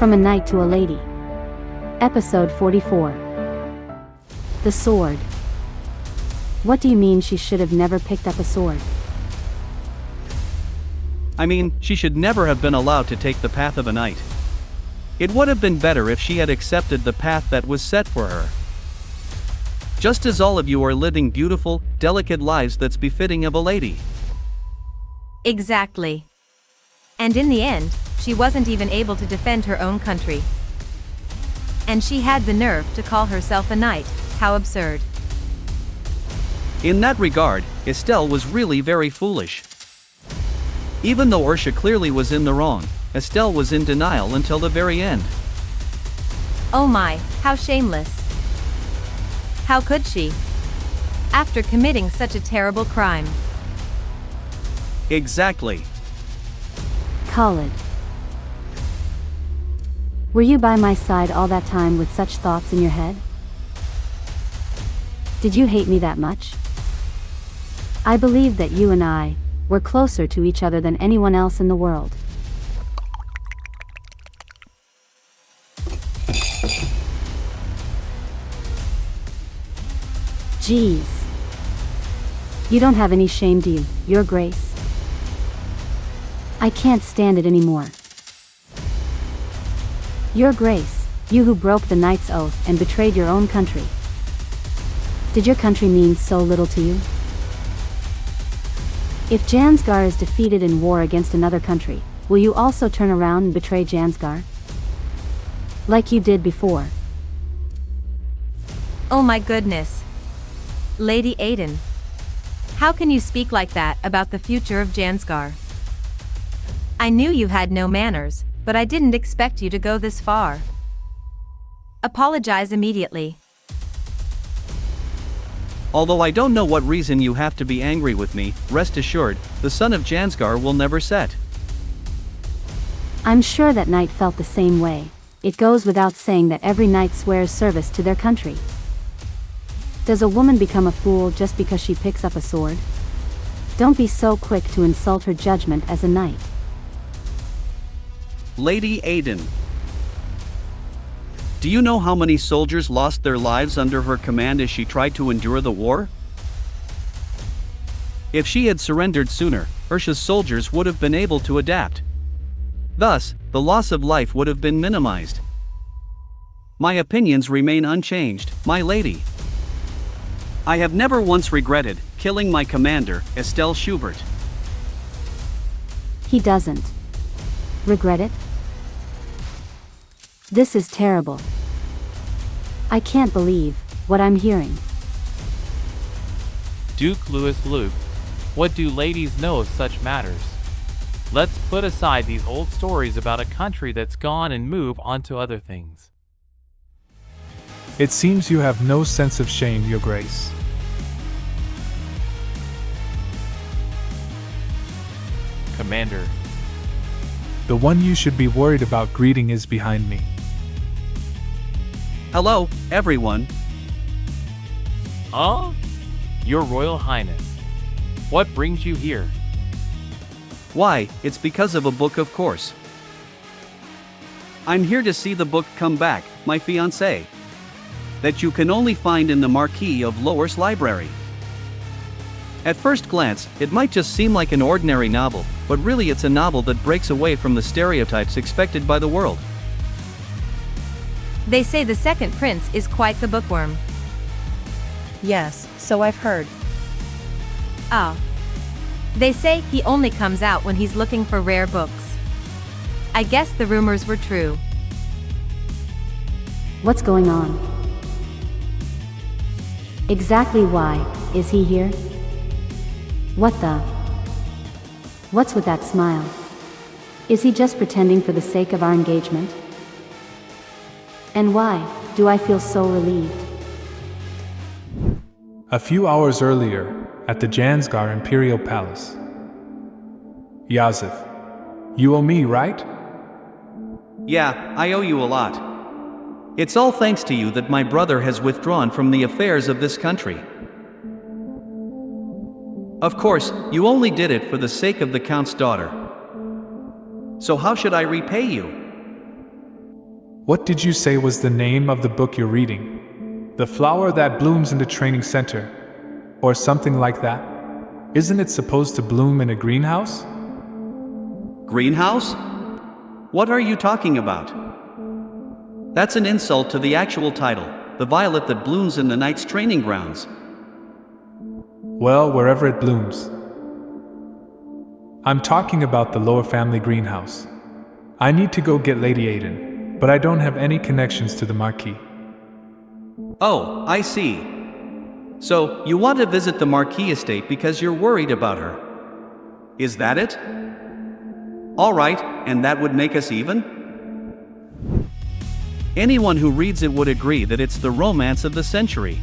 From a Knight to a Lady. Episode 44. The Sword. What do you mean she should have never picked up a sword? I mean, she should never have been allowed to take the path of a knight. It would have been better if she had accepted the path that was set for her. Just as all of you are living beautiful, delicate lives that's befitting of a lady. Exactly. And in the end, she wasn't even able to defend her own country. And she had the nerve to call herself a knight. How absurd. In that regard, Estelle was really very foolish. Even though Ursha clearly was in the wrong, Estelle was in denial until the very end. Oh my, how shameless. How could she? After committing such a terrible crime. Exactly. Khalid. Were you by my side all that time with such thoughts in your head? Did you hate me that much? I believe that you and I were closer to each other than anyone else in the world. Jeez. You don't have any shame, do you, Your Grace? I can't stand it anymore. Your Grace, you who broke the knight's oath and betrayed your own country. Did your country mean so little to you? If Jansgar is defeated in war against another country, will you also turn around and betray Jansgar? Like you did before. Oh my goodness. Lady Aydin. How can you speak like that about the future of Jansgar? I knew you had no manners, but I didn't expect you to go this far. Apologize immediately. Although I don't know what reason you have to be angry with me, rest assured, the sun of Jansgar will never set. I'm sure that knight felt the same way. It goes without saying that every knight swears service to their country. Does a woman become a fool just because she picks up a sword? Don't be so quick to insult her judgment as a knight. Lady Aydin. Do you know how many soldiers lost their lives under her command as she tried to endure the war? If she had surrendered sooner, Ursha's soldiers would have been able to adapt. Thus, the loss of life would have been minimized. My opinions remain unchanged, my lady. I have never once regretted killing my commander, Estelle Schubert. He doesn't regret it? This is terrible. I can't believe what I'm hearing. Duke Louis Luke, what do ladies know of such matters? Let's put aside these old stories about a country that's gone and move on to other things. It seems you have no sense of shame, Your Grace. Commander. The one you should be worried about greeting is behind me. Hello, everyone. Your Royal Highness. What brings you here? Why, it's because of a book, of course. I'm here to see the book Come Back, My Fiancé, that you can only find in the Marquis of Loer's library. At first glance, it might just seem like an ordinary novel, but really it's a novel that breaks away from the stereotypes expected by the world. They say the second prince is quite the bookworm. Yes, so I've heard. Ah. They say he only comes out when he's looking for rare books. I guess the rumors were true. What's going on? Exactly why is he here? What's with that smile? Is he just pretending for the sake of our engagement? And why do I feel so relieved? A few hours earlier, at the Jansgar Imperial Palace. Eozif, you owe me, right? Yeah, I owe you a lot. It's all thanks to you that my brother has withdrawn from the affairs of this country. Of course, you only did it for the sake of the Count's daughter. So how should I repay you? What did you say was the name of the book you're reading? The flower that blooms in the training center? Or something like that? Isn't it supposed to bloom in a greenhouse? Greenhouse? What are you talking about? That's an insult to the actual title, the violet that blooms in the knight's training grounds. Well, wherever it blooms. I'm talking about the Loer family greenhouse. I need to go get Lady Aydin, but I don't have any connections to the Marquis. Oh, I see. So, you want to visit the Marquis estate because you're worried about her. Is that it? All right, and that would make us even? Anyone who reads it would agree that it's the romance of the century.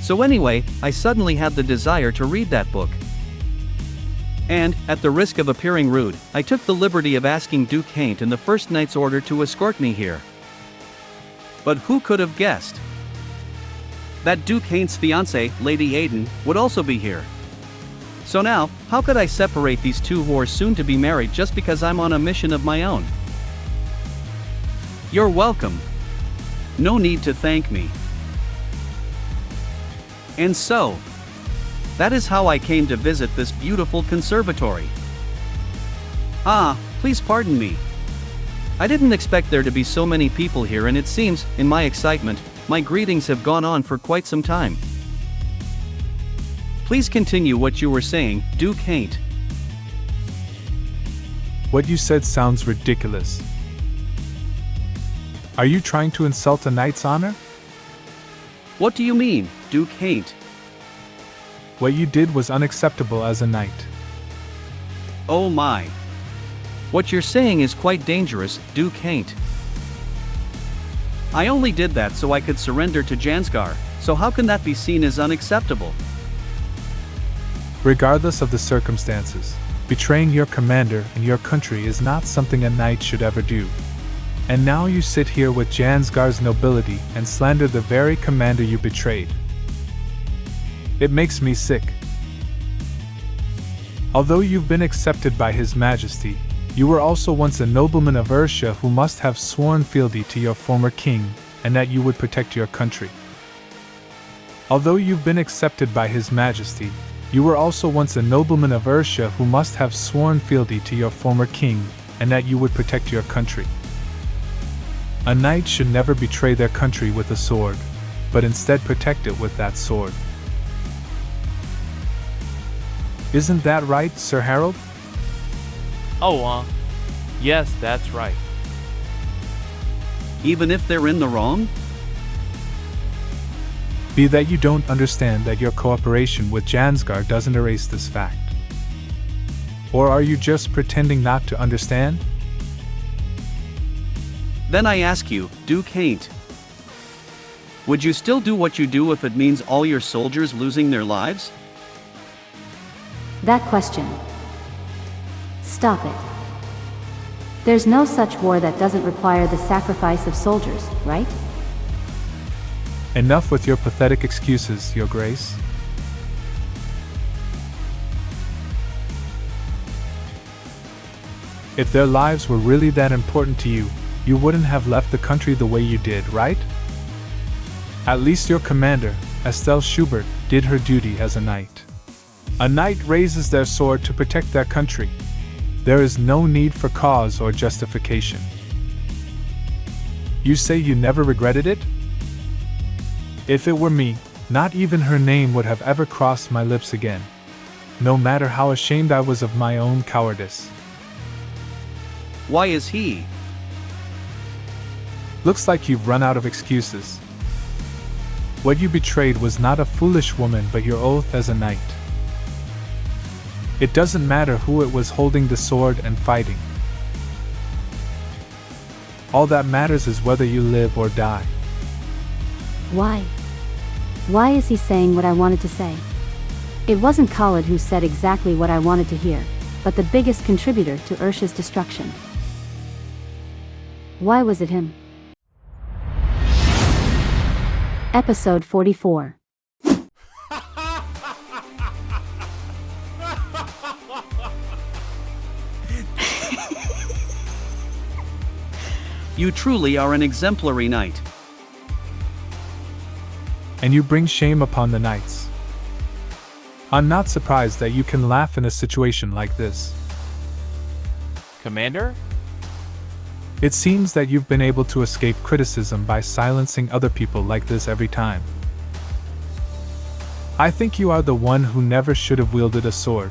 So anyway, I suddenly had the desire to read that book. And, at the risk of appearing rude, I took the liberty of asking Duke Heint in the First Knight's Order to escort me here. But who could have guessed that Duke Heint's fiancée, Lady Aydin, would also be here? So now, how could I separate these two who are soon to be married just because I'm on a mission of my own? You're welcome. No need to thank me. And so, that is how I came to visit this beautiful conservatory. Please pardon me. I didn't expect there to be so many people here, and it seems, in my excitement, my greetings have gone on for quite some time. Please continue what you were saying, Duke Heint. What you said sounds ridiculous. Are you trying to insult a knight's honor? What do you mean, Duke Heint? What you did was unacceptable as a knight. Oh my. What you're saying is quite dangerous, Duke Heint. I only did that so I could surrender to Jansgar, so how can that be seen as unacceptable? Regardless of the circumstances, betraying your commander and your country is not something a knight should ever do. And now you sit here with Jansgar's nobility and slander the very commander you betrayed. It makes me sick. Although you've been accepted by His Majesty, you were also once a nobleman of Ursia who must have sworn fealty to your former king, and that you would protect your country. Although you've been accepted by His Majesty, you were also once a nobleman of Ursia who must have sworn fealty to your former king, and that you would protect your country. A knight should never betray their country with a sword, but instead protect it with that sword. Isn't that right, Sir Harold? Yes, that's right. Even if they're in the wrong? Be that you don't understand that your cooperation with Jansgar doesn't erase this fact. Or are you just pretending not to understand? Then I ask you, Duke Heint. Would you still do what you do if it means all your soldiers losing their lives? That question. Stop it. There's no such war that doesn't require the sacrifice of soldiers, right? Enough with your pathetic excuses, Your Grace. If their lives were really that important to you, you wouldn't have left the country the way you did, right? At least your commander, Estelle Schubert, did her duty as a knight. A knight raises their sword to protect their country. There is no need for cause or justification. You say you never regretted it? If it were me, not even her name would have ever crossed my lips again, no matter how ashamed I was of my own cowardice. Why is he? Looks like you've run out of excuses. What you betrayed was not a foolish woman but your oath as a knight. It doesn't matter who it was holding the sword and fighting. All that matters is whether you live or die. Why? Why is he saying what I wanted to say? It wasn't Khalid who said exactly what I wanted to hear, but the biggest contributor to Ursia's destruction. Why was it him? Episode 44. You truly are an exemplary knight. And you bring shame upon the knights. I'm not surprised that you can laugh in a situation like this. Commander? It seems that you've been able to escape criticism by silencing other people like this every time. I think you are the one who never should have wielded a sword.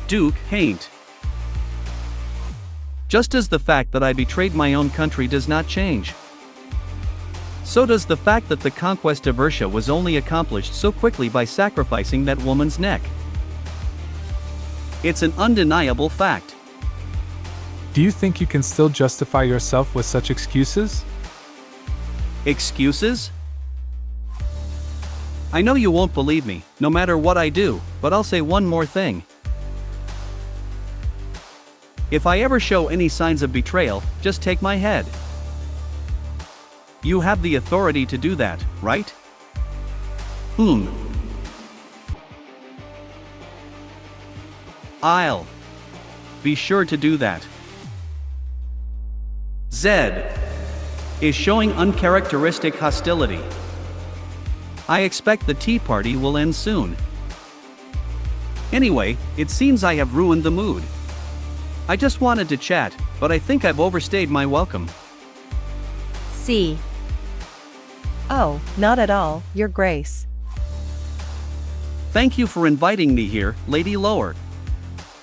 Duke Heint. Just as the fact that I betrayed my own country does not change, so does the fact that the conquest of Ursia was only accomplished so quickly by sacrificing that woman's neck. It's an undeniable fact. Do you think you can still justify yourself with such excuses? Excuses? I know you won't believe me, no matter what I do, but I'll say one more thing. If I ever show any signs of betrayal, just take my head. You have the authority to do that, right? I'll be sure to do that. Zed is showing uncharacteristic hostility. I expect the tea party will end soon. Anyway, it seems I have ruined the mood. I just wanted to chat, but I think I've overstayed my welcome. C. Oh, not at all, Your Grace. Thank you for inviting me here, Lady Loer.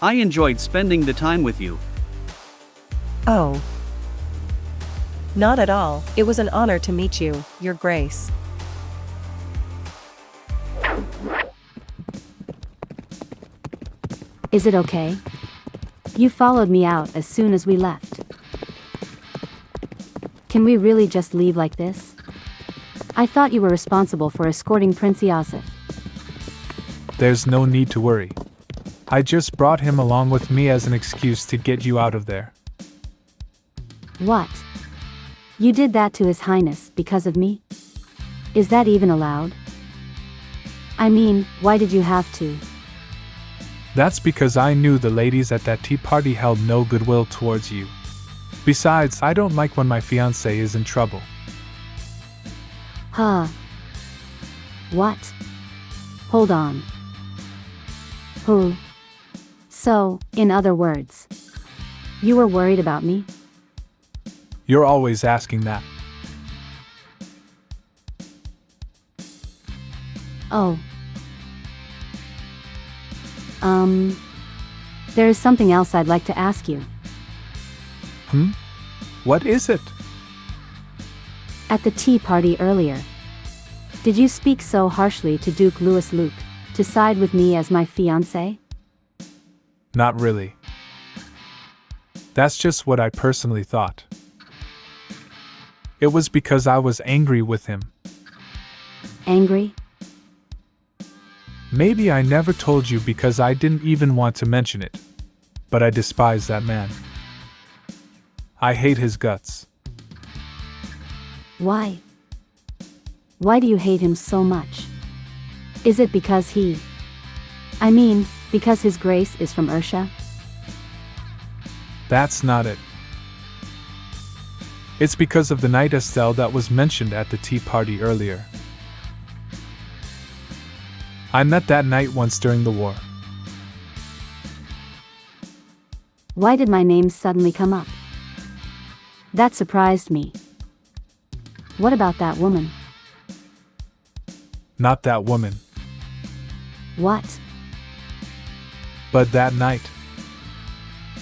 I enjoyed spending the time with you. Oh. Not at all, it was an honor to meet you, Your Grace. Is it okay? You followed me out as soon as we left. Can we really just leave like this? I thought you were responsible for escorting Prince Eozif. There's no need to worry. I just brought him along with me as an excuse to get you out of there. What? You did that to His Highness because of me? Is that even allowed? I mean, why did you have to? That's because I knew the ladies at that tea party held no goodwill towards you. Besides, I don't like when my fiancé is in trouble. Huh. What? Hold on. Who? So, in other words, you were worried about me? You're always asking that. Oh. There is something else I'd like to ask you. What is it? At the tea party earlier, did you speak so harshly to Duke Louis Luke to side with me as my fiancé? Not really. That's just what I personally thought. It was because I was angry with him. Angry? Maybe I never told you because I didn't even want to mention it. But I despise that man. I hate his guts. Why? Why do you hate him so much? Is it because because His Grace is from Ursia? That's not it. It's because of the knight Estelle that was mentioned at the tea party earlier. I met that knight once during the war. Why did my name suddenly come up? That surprised me. What about that woman? Not that woman, What? but that knight.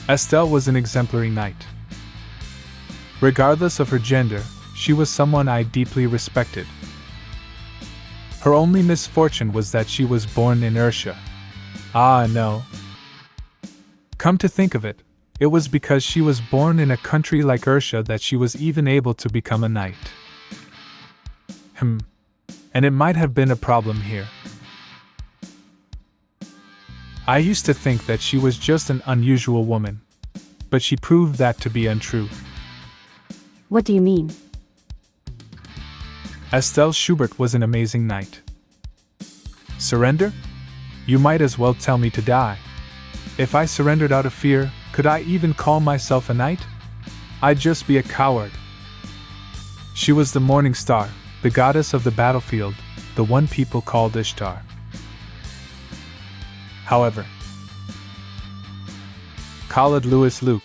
Estelle was an exemplary knight. Regardless of her gender, she was someone I deeply respected. Her only misfortune was that she was born in Ursia. Ah, no. Come to think of it, it was because she was born in a country like Ursia that she was even able to become a knight. And it might have been a problem here. I used to think that she was just an unusual woman, but she proved that to be untrue. What do you mean? Estelle Schubert was an amazing knight. Surrender? You might as well tell me to die. If I surrendered out of fear, could I even call myself a knight? I'd just be a coward. She was the morning star, the goddess of the battlefield, the one people called Ishtar. However, Khalid Khalid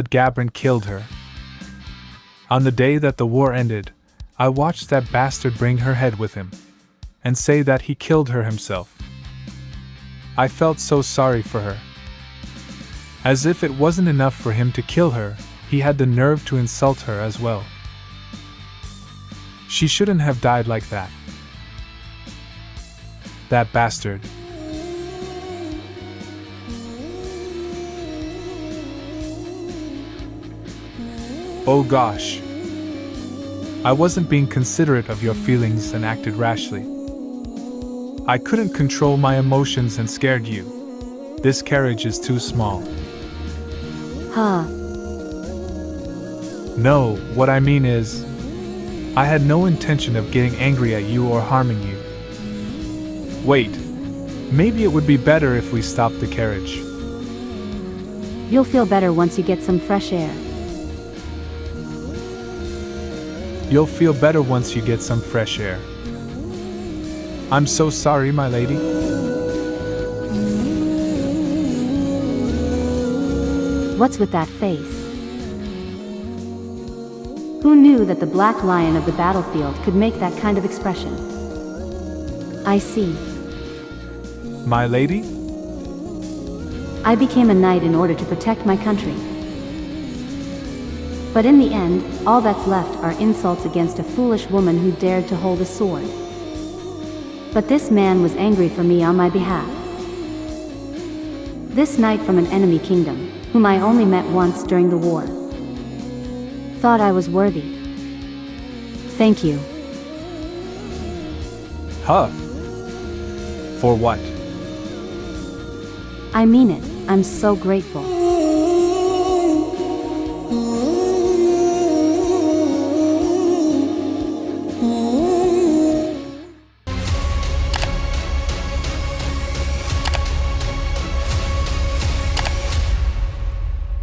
Gabrin killed her. On the day that the war ended, I watched that bastard bring her head with him, and say that he killed her himself. I felt so sorry for her. As if it wasn't enough for him to kill her, he had the nerve to insult her as well. She shouldn't have died like that. That bastard. Oh gosh. I wasn't being considerate of your feelings and acted rashly. I couldn't control my emotions and scared you. This carriage is too small. Huh. No, what I mean is, I had no intention of getting angry at you or harming you. Wait, maybe it would be better if we stopped the carriage. You'll feel better once you get some fresh air. You'll feel better once you get some fresh air. I'm so sorry, my lady. What's with that face? Who knew that the black lion of the battlefield could make that kind of expression? I see. My lady? I became a knight in order to protect my country. But in the end, all that's left are insults against a foolish woman who dared to hold a sword. But this man was angry for me on my behalf. This knight from an enemy kingdom, whom I only met once during the war, thought I was worthy. Thank you. Huh? For what? I mean it, I'm so grateful.